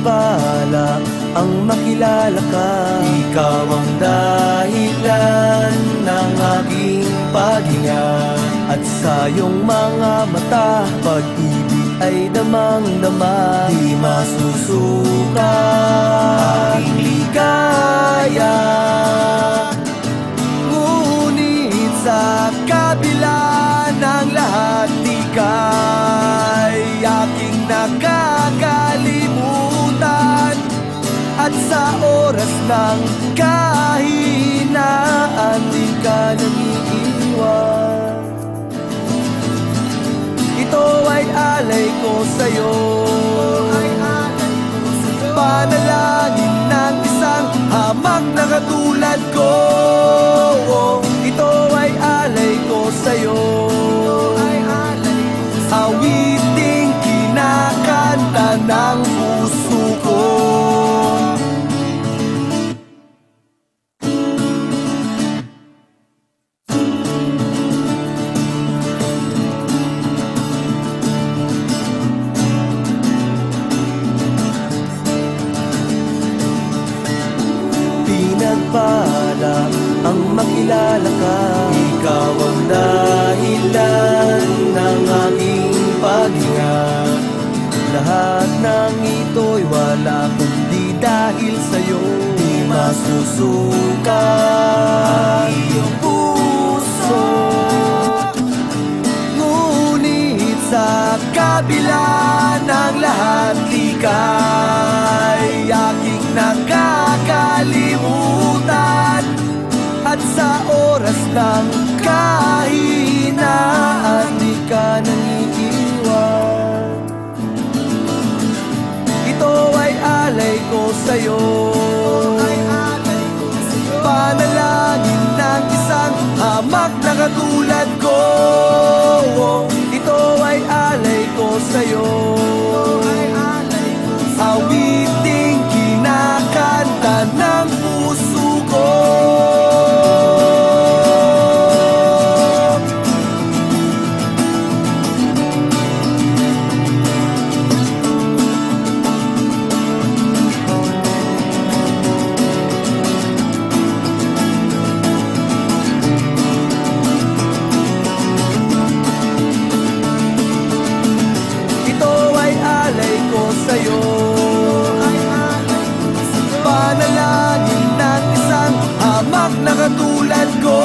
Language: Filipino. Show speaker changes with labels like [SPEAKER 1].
[SPEAKER 1] Pinagpala ang makilala ka. Ikaw ang dahilan ng aking paghinga. At sa iyong mga mata, pag-ibig ay damang-dama. Di masusuka aking ligaya. Ngunit sa kabila ng lahat, di ka'y aking nakakalimutan. At sa oras ng kahinaan, di ka nag-iiwan. Ito ay alay ko sa'yo, panalangin ng isang hamak na katulad ko. Ito ay alay ko sa'yo, awiting kinakanta ng puso ko. Pinagpala ang makilala ka. Ikaw ang dahilan ng aking paghinga. Lahat ng ito'y wala kundi dahil sa'yo. Di masusuka ang iyong puso. Ngunit sa kabila ng lahat, di ka'y aking nakakalimutan. At sa oras ng kahinaan, di ka nangiiwan. Ito ay alay ko sa'yo, panalangin ng isang hamak na katulad ko. Ito ay alay ko sa'yo, awiting kinakanta ng puso ko. Sa'yo, panalangin ng isang hamak na katulad ko.